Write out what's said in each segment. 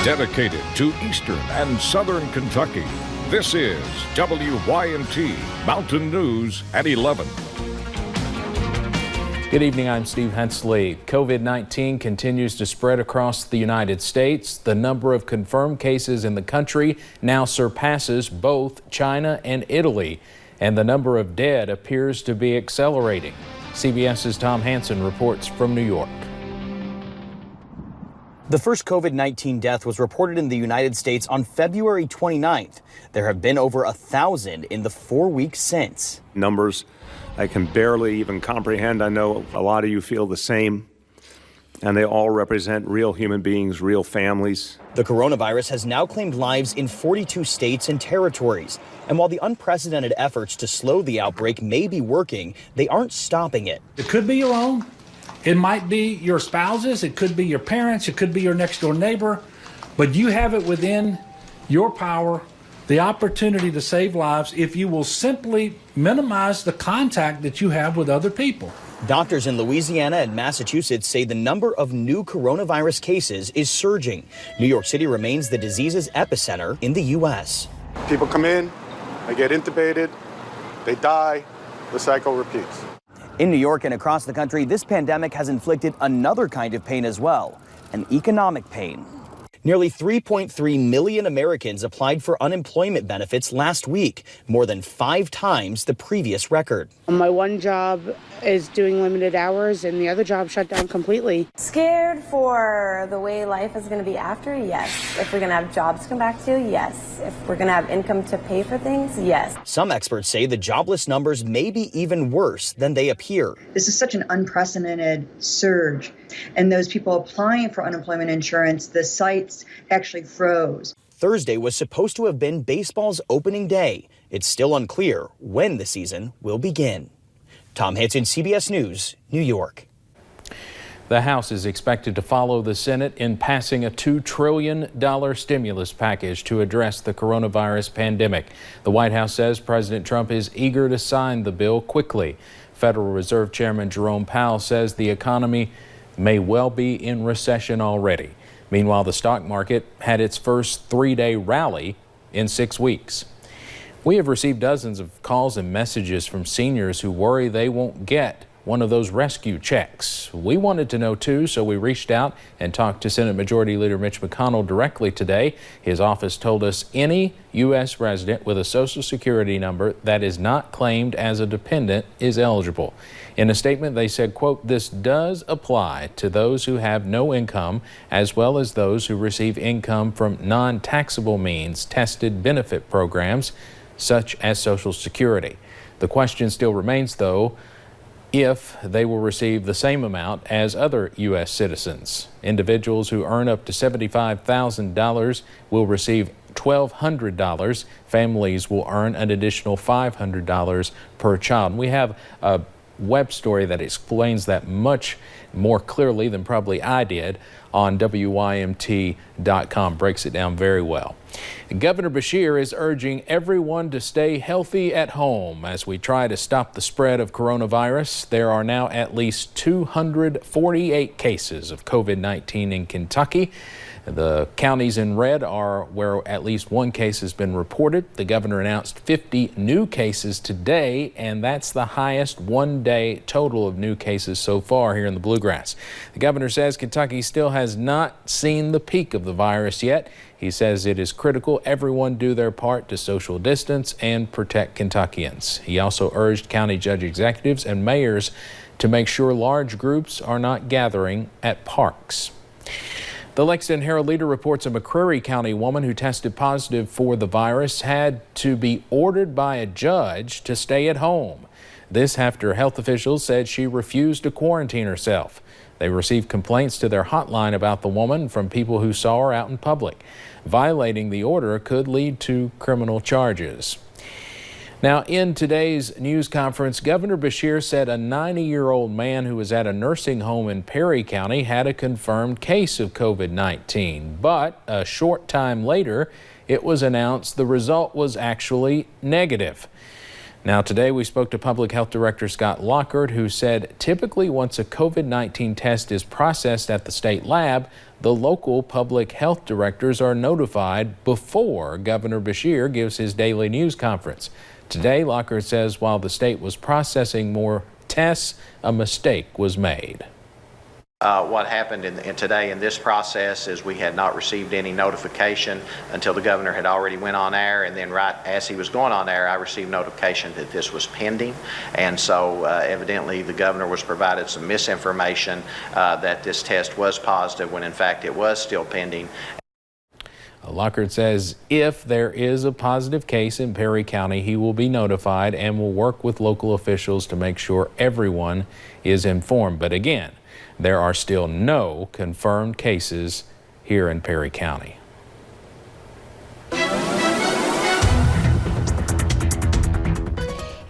dedicated to Eastern and Southern Kentucky. This is WYMT Mountain News at 11. Good evening, I'm Steve Hensley. COVID-19 continues to spread across the United States. The number of confirmed cases in the country now surpasses both China and Italy, and the number of dead appears to be accelerating. CBS's Tom Hansen reports from New York. The first COVID-19 death was reported in the United States on February 29th. There have been over 1,000 in the 4 weeks since. Numbers I can barely even comprehend. I know a lot of you feel the same, and they all represent real human beings, real families. The coronavirus has now claimed lives in 42 states and territories. And while the unprecedented efforts to slow the outbreak may be working, they aren't stopping it. It could be your own. It might be your spouses. It could be your parents. It could be your next door neighbor. But you have it within your power, the opportunity to save lives if you will simply minimize the contact that you have with other people. Doctors in Louisiana and Massachusetts say the number of new coronavirus cases is surging. New York City remains the disease's epicenter in the U.S. People come in, they get intubated, they die, the cycle repeats. In New York and across the country, this pandemic has inflicted another kind of pain as well, an economic pain. Nearly 3.3 million Americans applied for unemployment benefits last week, more than 5 times the previous record. My one job is doing limited hours and the other job shut down completely. Scared for the way life is going to be after? Yes. If we're going to have jobs to come back to? Yes. If we're going to have income to pay for things? Yes. Some experts say the jobless numbers may be even worse than they appear. This is such an unprecedented surge, and those people applying for unemployment insurance, the sites actually froze. Thursday was supposed to have been baseball's opening day. It's still unclear when the season will begin. Tom Hansen, CBS News, New York. The House is expected to follow the Senate in passing a $2 trillion stimulus package to address the coronavirus pandemic. The White House says President Trump is eager to sign the bill quickly. Federal Reserve Chairman Jerome Powell says the economy may well be in recession already. Meanwhile, the stock market had its first 3-day rally in 6 weeks. We have received dozens of calls and messages from seniors who worry they won't get one of those rescue checks. We wanted to know too, so we reached out and talked to Senate Majority Leader Mitch McConnell directly today. His office told us any U.S. resident with a Social Security number that is not claimed as a dependent is eligible. In a statement, they said, quote, "This does apply to those who have no income as well as those who receive income from non-taxable means tested benefit programs such as Social Security." The question still remains, though, if they will receive the same amount as other U.S. citizens. Individuals who earn up to $75,000 will receive $1,200. Families will earn an additional $500 per child. And we have a web story that explains that much more clearly than probably I did on WYMT.com. Breaks it down very well. Governor Beshear is urging everyone to stay healthy at home as we try to stop the spread of coronavirus. There are now at least 248 cases of COVID-19 in Kentucky. The counties in red are where at least one case has been reported. The governor announced 50 new cases today, and that's the highest one-day total of new cases so far here in the Bluegrass. The governor says Kentucky still has not seen the peak of the virus yet. He says it is critical everyone do their part to social distance and protect Kentuckians. He also urged county judge executives and mayors to make sure large groups are not gathering at parks. The Lexington Herald-Leader reports a McCreary County woman who tested positive for the virus had to be ordered by a judge to stay at home. This after health officials said she refused to quarantine herself. They received complaints to their hotline about the woman from people who saw her out in public. Violating the order could lead to criminal charges. Now, in today's news conference, Governor Beshear said a 90-year-old man who was at a nursing home in Perry County had a confirmed case of COVID-19. But a short time later, it was announced the result was actually negative. Now, today we spoke to Public Health Director Scott Lockhart, who said typically once a COVID-19 test is processed at the state lab, the local public health directors are notified before Governor Beshear gives his daily news conference. Today, Lockhart says while the state was processing more tests, a mistake was made. What happened today in this process is we had not received any notification until the governor had already went on air, and then right as he was going on air, I received notification that this was pending, and so evidently the governor was provided some misinformation that this test was positive when in fact it was still pending. Lockhart says if there is a positive case in Perry County, he will be notified and will work with local officials to make sure everyone is informed. But again, there are still no confirmed cases here in Perry County.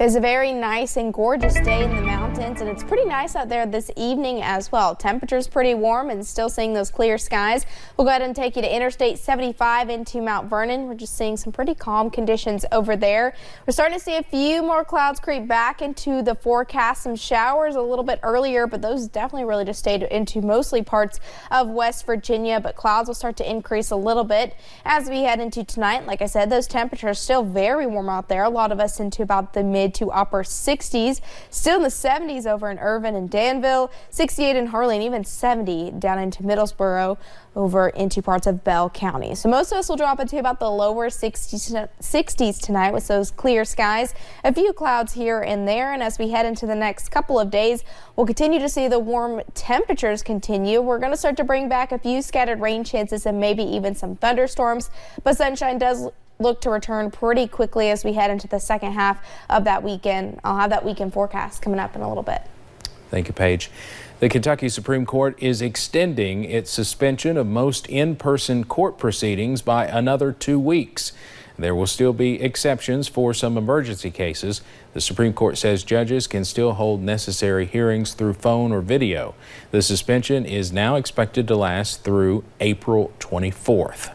It's a very nice and gorgeous day in the mountains, and it's pretty nice out there this evening as well. Temperature's pretty warm and still seeing those clear skies. We'll go ahead and take you to Interstate 75 into Mount Vernon. We're just seeing some pretty calm conditions over there. We're starting to see a few more clouds creep back into the forecast. Some showers a little bit earlier, but those definitely really just stayed into mostly parts of West Virginia, but clouds will start to increase a little bit as we head into tonight. Like I said, those temperatures still very warm out there. A lot of us into about the mid to upper 60s, still in the 70s over in Irvine and Danville, 68 in Harley, and even 70 down into Middlesboro over into parts of Bell County. So most of us will drop into about the lower 60s tonight with those clear skies. A few clouds here and there, and as we head into the next couple of days, we'll continue to see the warm temperatures continue. We're going to start to bring back a few scattered rain chances and maybe even some thunderstorms, but sunshine does look to return pretty quickly as we head into the second half of that weekend. I'll have that weekend forecast coming up in a little bit. Thank you, Paige. The Kentucky Supreme Court is extending its suspension of most in-person court proceedings by another 2 weeks. There will still be exceptions for some emergency cases. The Supreme Court says judges can still hold necessary hearings through phone or video. The suspension is now expected to last through April 24th.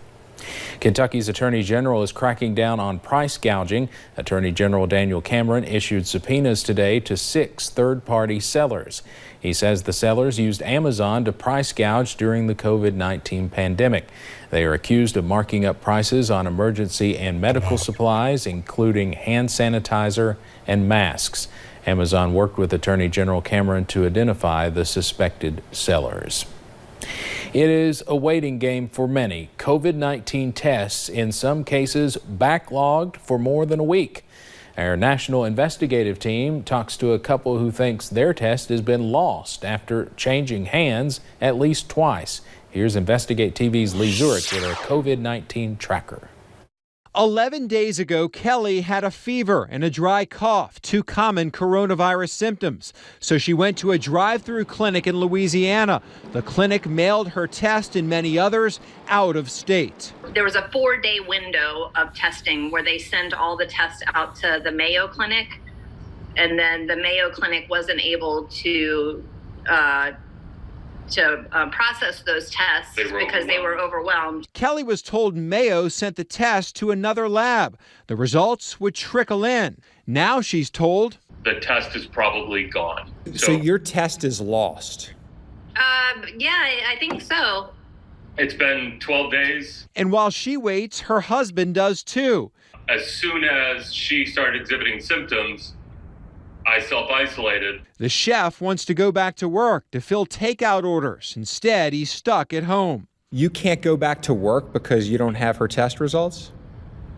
Kentucky's Attorney General is cracking down on price gouging. Attorney General Daniel Cameron issued subpoenas today to 6 third-party sellers. He says the sellers used Amazon to price gouge during the COVID-19 pandemic. They are accused of marking up prices on emergency and medical supplies, including hand sanitizer and masks. Amazon worked with Attorney General Cameron to identify the suspected sellers. It is a waiting game for many. COVID-19 tests, in some cases, backlogged for more than a week. Our national investigative team talks to a couple who thinks their test has been lost after changing hands at least twice. Here's Investigate TV's Lee Zurich with our COVID-19 tracker. 11 days ago, Kelly had a fever and a dry cough, 2 common coronavirus symptoms. So she went to a drive-through clinic in Louisiana. The clinic mailed her test and many others out of state. There was a 4-day window of testing where they send all the tests out to the Mayo Clinic, and then the Mayo Clinic wasn't able to process those tests because they were overwhelmed. Kelly was told Mayo sent the test to another lab. The results would trickle in. Now she's told the test is probably gone. So your test is lost. Yeah, I think so. It's been 12 days. And while she waits, her husband does too. As soon as she started exhibiting symptoms, I self-isolated. The chef wants to go back to work to fill takeout orders. Instead, he's stuck at home. You can't go back to work because you don't have her test results?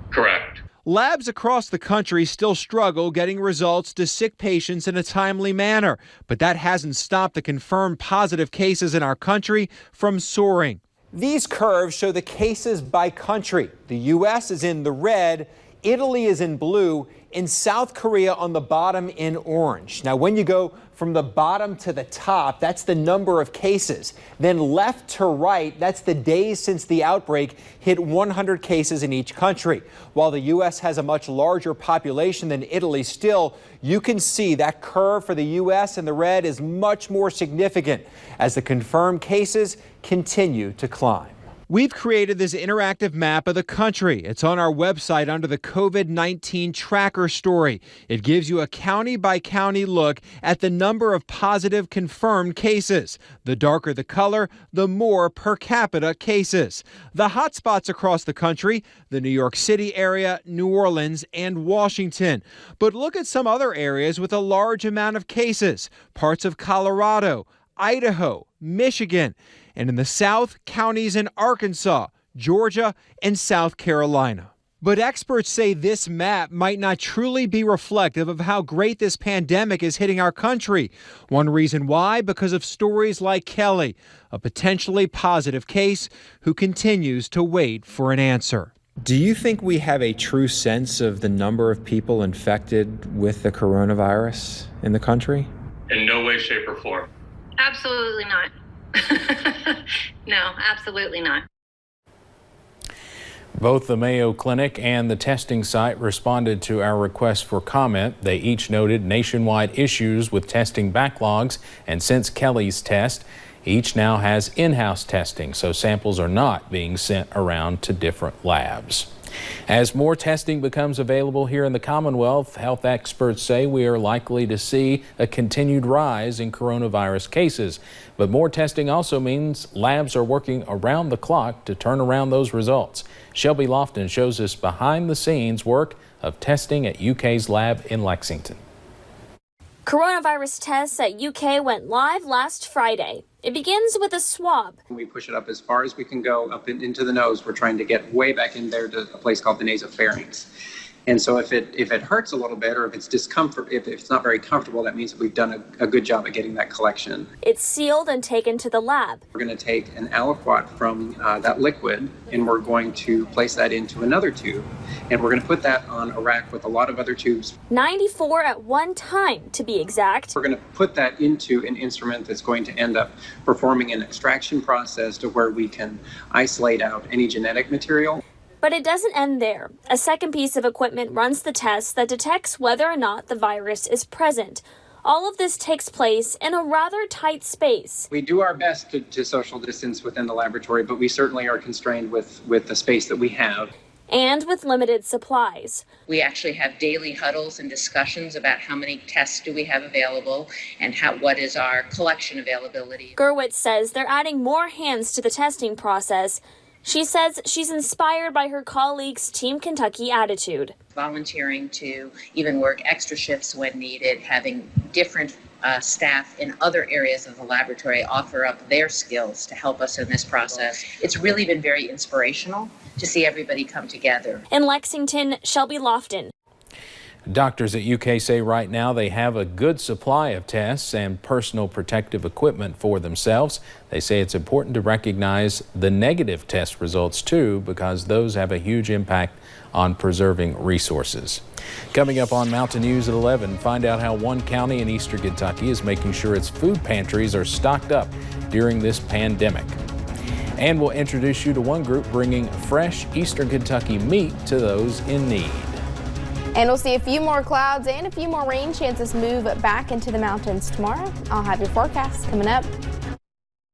Correct. Labs across the country still struggle getting results to sick patients in a timely manner, but that hasn't stopped the confirmed positive cases in our country from soaring. These curves show the cases by country. The U.S. is in the red, Italy is in blue, and South Korea on the bottom in orange. Now, when you go from the bottom to the top, that's the number of cases. Then left to right, that's the days since the outbreak hit 100 cases in each country. While the U.S. has a much larger population than Italy, still, you can see that curve for the U.S. in the red is much more significant as the confirmed cases continue to climb. We've created this interactive map of the country. It's on our website under the COVID-19 tracker story. It gives you a county-by-county look at the number of positive confirmed cases. The darker the color, the more per capita cases. The hotspots across the country, the New York City area, New Orleans, and Washington. But look at some other areas with a large amount of cases. Parts of Colorado, Idaho, Michigan, and in the South, counties in Arkansas, Georgia, and South Carolina. But experts say this map might not truly be reflective of how great this pandemic is hitting our country. One reason why, because of stories like Kelly, a potentially positive case who continues to wait for an answer. Do you think we have a true sense of the number of people infected with the coronavirus in the country? In no way, shape, or form. Absolutely not. No, absolutely not. Both the Mayo Clinic and the testing site responded to our request for comment. They each noted nationwide issues with testing backlogs, and since Kelly's test, each now has in-house testing, so samples are not being sent around to different labs. As more testing becomes available here in the Commonwealth, health experts say we are likely to see a continued rise in coronavirus cases. But more testing also means labs are working around the clock to turn around those results. Shelby Lofton shows us behind-the-scenes work of testing at UK's lab in Lexington. Coronavirus tests at UK went live last Friday. It begins with a swab. We push it up as far as we can go, up into the nose. We're trying to get way back in there to a place called the nasopharynx. And so if it hurts a little bit, or if it's discomfort, if it's not very comfortable, that means that we've done a good job at getting that collection. It's sealed and taken to the lab. We're going to take an aliquot from that liquid, and we're going to place that into another tube, and we're going to put that on a rack with a lot of other tubes. 94 at one time, to be exact. We're going to put that into an instrument that's going to end up performing an extraction process to where we can isolate out any genetic material. But it doesn't end there. A second piece of equipment runs the test that detects whether or not the virus is present. All of this takes place in a rather tight space. We do our best to social distance within the laboratory, but we certainly are constrained with the space that we have. And with limited supplies. We actually have daily huddles and discussions about how many tests do we have available and what is our collection availability. Gerwitz says they're adding more hands to the testing process. She says she's inspired by her colleagues' Team Kentucky attitude. Volunteering to even work extra shifts when needed, having different staff in other areas of the laboratory offer up their skills to help us in this process. It's really been very inspirational to see everybody come together. In Lexington, Shelby Lofton. Doctors at UK say right now they have a good supply of tests and personal protective equipment for themselves. They say it's important to recognize the negative test results too, because those have a huge impact on preserving resources. Coming up on Mountain News at 11, find out how one county in eastern Kentucky is making sure its food pantries are stocked up during this pandemic. And we'll introduce you to one group bringing fresh eastern Kentucky meat to those in need. And we'll see a few more clouds and a few more rain chances move back into the mountains tomorrow. I'll have your forecast coming up.